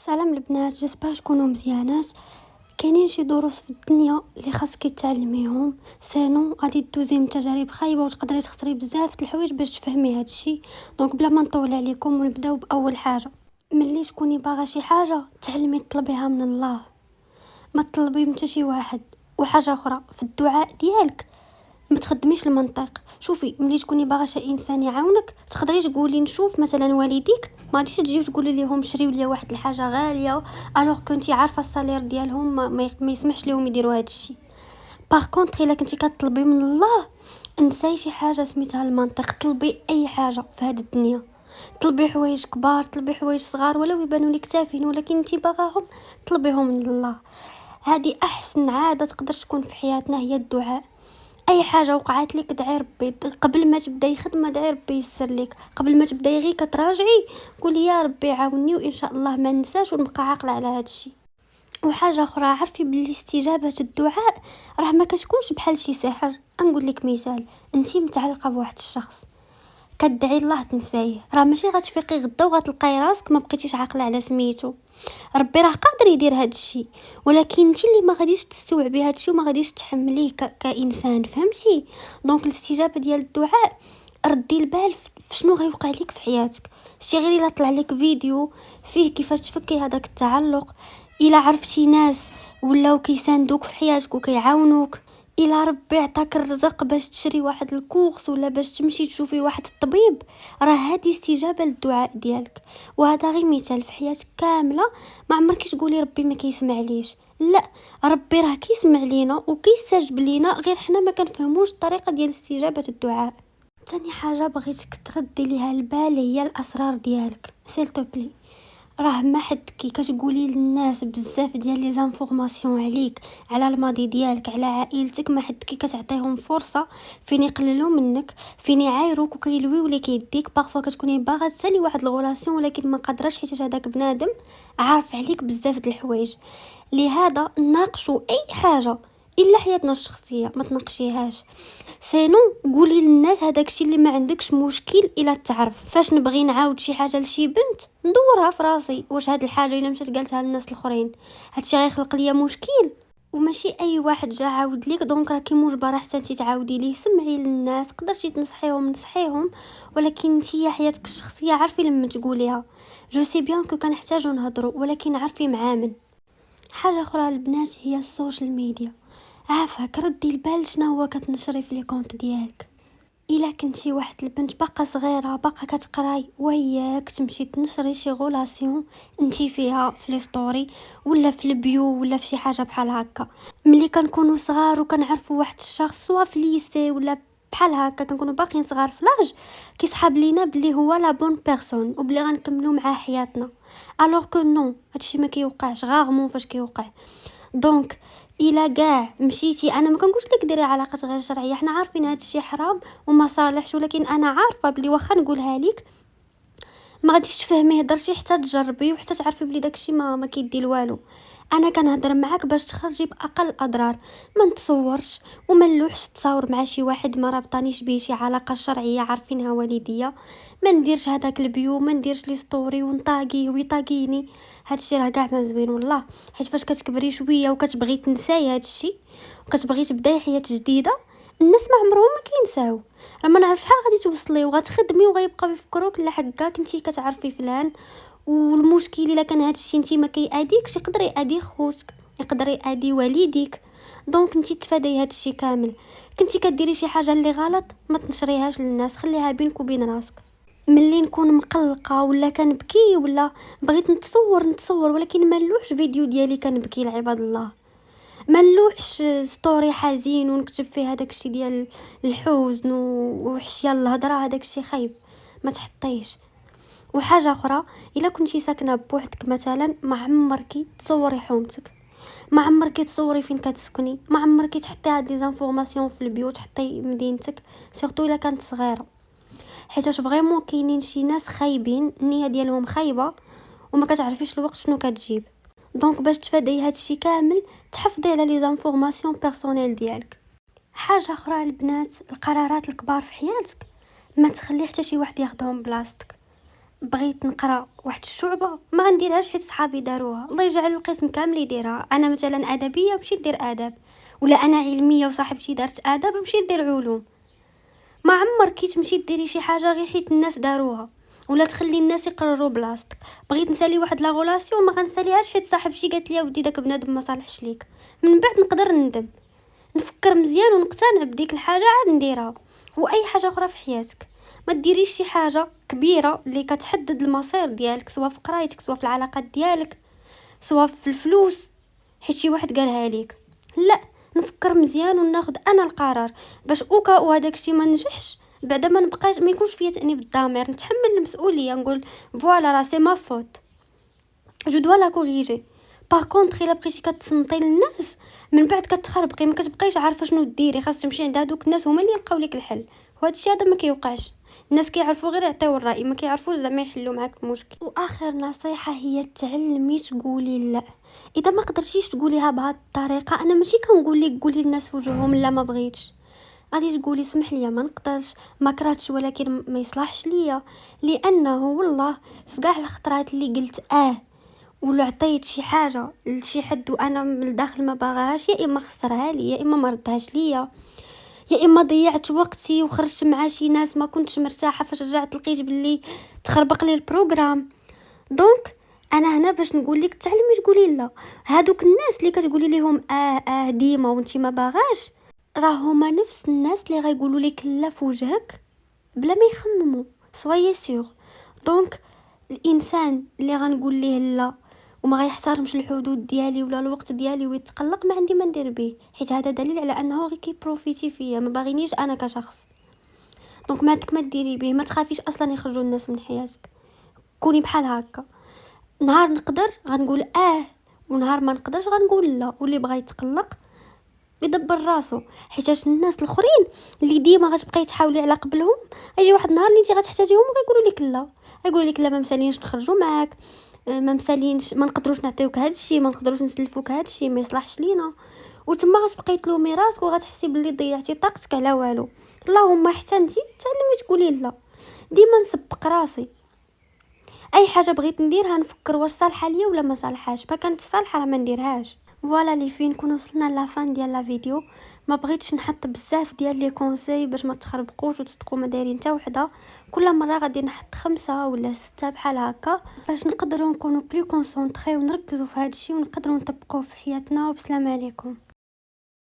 سلام البنات، جيسبر تكونوا مزيانات. كاينين شي دروس في الدنيا اللي خاصك تعلميهم، سينو غادي دوزي من تجارب خايبه وتقدري تخسري بزاف د الحوايج باش تفهمي هادشي. دونك بلا ما نطول عليكم ونبداو باول حاجه. ملي تكوني باغا شي حاجه تعلمي تطلبيها من الله، ما تطلبي من حتى شي واحد. وحاجه اخرى في الدعاء ديالك، ما تخدميش المنطق. شوفي، ملي تكوني باغا شي انسان يعاونك تقدري تقولي نشوف مثلا والديك، ما غاديش تجيو تقولي ليهم شريو لي واحد الحاجه غاليه الوغ كنتي عارفه الصالير ديالهم ما يسمحش لهم يديروا هذا الشيء. باغ كونطخ الا كنتي كتطلبي من الله، انساي شي حاجه سميتها المنطق. طلبي اي حاجه في هذه الدنيا، طلبي حوايج كبار، طلبي حوايج صغار، ولو يبانوا لك تافهين ولكن انت باغاهم طلبيهم من الله. هذه احسن عاده تقدر تكون في حياتنا، هي الدعاء. اي حاجه وقعت لك دعي ربي، قبل ما تبداي خدمه دعي ربي يسر لك، قبل ما تبداي غير كتراجعي قولي يا ربي عاوني وان شاء الله ما ننساش ونبقى عاقله على هذا الشيء. وحاجه اخرى، عرفي باللي استجابه الدعاء راه ما كتكونش بحال شي سحر. نقول لك مثال، انتي متعلقه بواحد الشخص كتدعي الله تنسايه، راه ماشي غتفيقي غدا وغتلقاي راسك ما بقيتيش عاقله على سميتو. ربي راه قادر يدير هذا الشيء، ولكن انت اللي ما غاديش تستوعبي هذا الشيء وما غاديش تحمليه كانسان، فهمتي؟ دونك الاستجابه ديال الدعاء، ردي البال في شنو غيوقع لك في حياتك. شي غير الا طلع لك فيديو فيه كيفاش تفكي هذاك التعلق، الا عرفتي ناس ولاو كيساندوك في حياتك وكيعاونوك، الا ربي عطاك الرزق باش تشري واحد الكورس ولا باش تمشي تشوفي واحد الطبيب، راه هذه استجابه للدعاء ديالك. وهذا غير مثال في حياتك كامله. ما عمرك تقولي ربي ما كيسمع ليش، لا، ربي راه كيسمع لينا وكيستجب لينا، غير حنا ما كنفهموش الطريقه ديال استجابه الدعاء. تاني حاجه بغيتك تردي ليها البال هي الاسرار ديالك، سيل توبلي. راه ما حد كي كتقولي للناس بزاف ديال لي زانفورماسيون عليك، على الماضي ديالك، على عائلتك، ما حد كي كتعطيهم فرصه فين يقللوا منك، فين يعايروك وكيلويو لك يديك. باغفوا كتكوني باغا تسالي واحد الغولاسيون ولكن ما قادراش حيت هذاك بنادم عارف عليك بزاف د الحوايج. لهذا ناقشوا اي حاجه الا حياتنا الشخصيه ما تناقشيهاش. سينو قولي للناس هذاك الشيء اللي ما عندكش مشكل الا تعرف. فاش نبغي نعاود شي حاجه لشي بنت ندورها في راسي، واش هاد الحاجه الا مشات قالتها للناس الاخرين هادشي غيخلق ليا مشكل؟ وماشي اي واحد جا عاود ليك دونك راكي مجبره حتى انت تعاودي ليه. سمعي للناس، قدرتي تنصحيهم ولكن انت يا حياتك الشخصيه عارفي لما تقوليها. جو سي بيان كو كنحتاجو نهضروا، ولكن عارفي مع من. حاجه اخرى البنات هي السوشيال ميديا. عافاك ردي البال شنو هو كتنشري في لي كونط ديالك. الا كنتي واحد البنت باقا صغيره باقا كتقراي وياك تمشي تنشري شي غولاسيون انتي فيها في لي ستوري ولا في البيو ولا في شي حاجه بحال هكا، ملي كنكونوا صغار وكنعرفوا واحد الشخص سواء في ليسي ولا بحال هكا كنكونوا باقيين صغار في لاج، كيسحاب لينا بلي هو لا بون بيرسون وبلي غنكملوا معاه حياتنا، الوغ كو نو، هادشي ما كيوقعش، غارمون فاش كيوقع. دونك الا كاع مشيتي، انا ما كنقولش لك ديري علاقات غير شرعيه، حنا عارفين هذا الشيء حرام وما صالحش، ولكن انا عارفه بلي واخا نقولها لك ما غاديش تفهمي هضرتي حتى تجربي وحتى تعرفي بلي داكشي ما كيدير والو. انا كنهضر معاك باش تخرجي باقل الاضرار، ما نتصورش وما نلوحش تصاور مع شي واحد ما رابطانيش بيه شي علاقه شرعيه عارفينها والديه، ما نديرش هذاك البيو، ما نديرش لي ستوري ونطاقيه ويطاقيني. هادشي راه كاع ما زوين والله. حيت فاش كتكبري شويه وكتبغي تنساي هادشي وكتبغي تبداي حياه جديده، الناس ما عمرهم ما كينساو. راه ما نعرف شحال غادي توصلي وغتخدمي وغيبقاو يفكروك لا حكا كنتي كتعرفي فلان. والمشكل الا كان هادشي انت ما كيأذيكش يقدر يأذي خوتك، يقدر يأذي والديك. دونك انت تفادي هادشي كامل. كنتي كديري شي حاجه اللي غلط ما تنشريهاش للناس، خليها بينك وبين راسك. ملي نكون مقلقه ولا كنبكي ولا بغيت نتصور ولكن ما نلوحش فيديو ديالي كنبكي لعباد الله، ما نلوحش ستوري حزين ونكتب فيه هذاك الشيء ديال الحزن وحشيه الهضره، هذاك الشيء خايب، ما تحطيش. وحاجه اخرى، الا كنتي ساكنه بوحدك مثلا ما عمركي تصوري حومتك، ما عمركي تصوري فين كتسكني، ما عمركي تحطي هاد لي زانفورماسيون في البيوت، تحطي مدينتك سيرتو الا كانت صغيره، حيت فريمون كاينين شي ناس خايبين النيه ديالهم خايبه وما كتعرفيش الوقت شنو كتجيب. دونك باش تفادي هادشي كامل تحفظي على لي زانفورماسيون بيرسونيل ديالك. حاجه اخرى البنات، القرارات الكبار في حياتك ما تخلي حتى شي واحد ياخذهم بلاصتك. بغيت نقرا واحد الشعبه ما غنديرهاش حيت صحابي داروها، الله يجعل القسم كامل يديرها. انا مثلا ادبيه مشيت دير ادب، ولا انا علميه وصاحبتي دارت ادب مشيت دير علوم. ما عمركي تمشي ديري شي حاجه غير حيت الناس داروها، ولا تخلي الناس يقرروا بلاصتك. بغيت نسالي واحد لا غولاسيون ما غنساليهاش حيت صاحبتي قالت لي ودي داك بنادم ما صالحش ليك. من بعد نقدر نندم، نفكر مزيان ونقتنع بديك الحاجه عاد نديرها. واي حاجه اخرى في حياتك، ما ديريش شي حاجه كبيره اللي كتحدد المصير ديالك، سواء في قرايتك سواء في العلاقات ديالك سواء في الفلوس حيت شي واحد قالها ليك. لا، نفكر مزيان وناخذ انا القرار باش اوكا وهداك الشيء ما نجحش بعدا ما نبقاش ما يكونش فيا تانيب الضمير، نتحمل المسؤوليه، نقول فوالا راه سي ما فوت جو دوا لا كوريجي. باغ كونطخ الا بقيتي كتصنتي للناس من بعد كتخربقي، ما كتبقايش عارفه شنو ديري، خاص تمشي عند هذوك الناس هما اللي يلقاو لك الحل. وهذا الشيء هذا ما كيوقعش، الناس كيعرفوا غير يعطيو الراي، ما كيعرفوش زعما يحلوا معاك المشكل. واخر نصيحه هي تعلمي تقولي لا. اذا ما قدرتيش تقوليها بهذه الطريقه، انا ماشي كنقول لك قولي للناس في وجههم لا ما بغيتش، غادي تقولي سمح لي ما نقدرش ما كرهتش ولكن ما يصلحش ليا. لانه والله في كاع الخطرات اللي قلت ولا عطيت شي حاجه لشي حد وانا من الداخل ما باغاهاش، يا اما خسرها لي يا اما ما ردهاش ليا، يا اما ضيعت وقتي وخرجت مع شي ناس ما كنتش مرتاحه، فاش رجعت لقيت باللي تخربق لي البروغرام. دونك انا هنا باش نقول لك تعلمي تقولي لا. هادوك الناس اللي كتقولي لهم ديما وانتي ما باغاش، راه هما نفس الناس اللي غيقولوا لك لا في وجهك بلا ما يخمموا، سويي سيغ. دونك الانسان اللي غنقول ليه لا وما غيحترمش الحدود ديالي ولا الوقت ديالي ويتقلق، ما عندي ما ندير به، حيت هذا دليل على انه غير كيبروفيتي فيا، ما باغينيش انا كشخص. دونك ما عندك ما ديري به، ما تخافيش اصلا يخرجوا الناس من حياتك. كوني بحال هكا، نهار نقدر غنقول ونهار ما نقدرش غنقول لا. واللي بغى يتقلق يدبر راسو، حيت الناس الاخرين اللي ديما غتبقاي تحاولي على قبلهم، يجي واحد النهار اللي انت غتحتاجيهم وغيقولوا لك لا. غيقولوا لك لا ما مسالينش نخرجوا معاك، ما مسالينش، ما نقدروش نعطيوك هذا الشيء، ما نقدروش نسلفوك هذا الشيء، ما يصلحش لينا. وتما غتبقاي تلومي راسك وغتحسي باللي ضيعتي طاقتك على والو. اللهم حتى انت تعلمي تقولي لا. ديما نسبق راسي، اي حاجه بغيت نديرها نفكر واش صالحه ليا ولا ما صالحاش، ما كانت صالحه راه ما نديرهاش. فوالا لي فين كون وصلنا لافان ديال لا فيديو. ما بغيتش نحط بزاف ديال لي كونساي باش ما تخربقوش وتصدقوا ما دايرين حتى وحده. كل مره غادي نحط 5 ولا 6 بحال هكا باش نقدروا نكونوا بلي كونسونطري ونركزوا في هذا الشيء ونقدروا نطبقوه في حياتنا. وبسلام عليكم.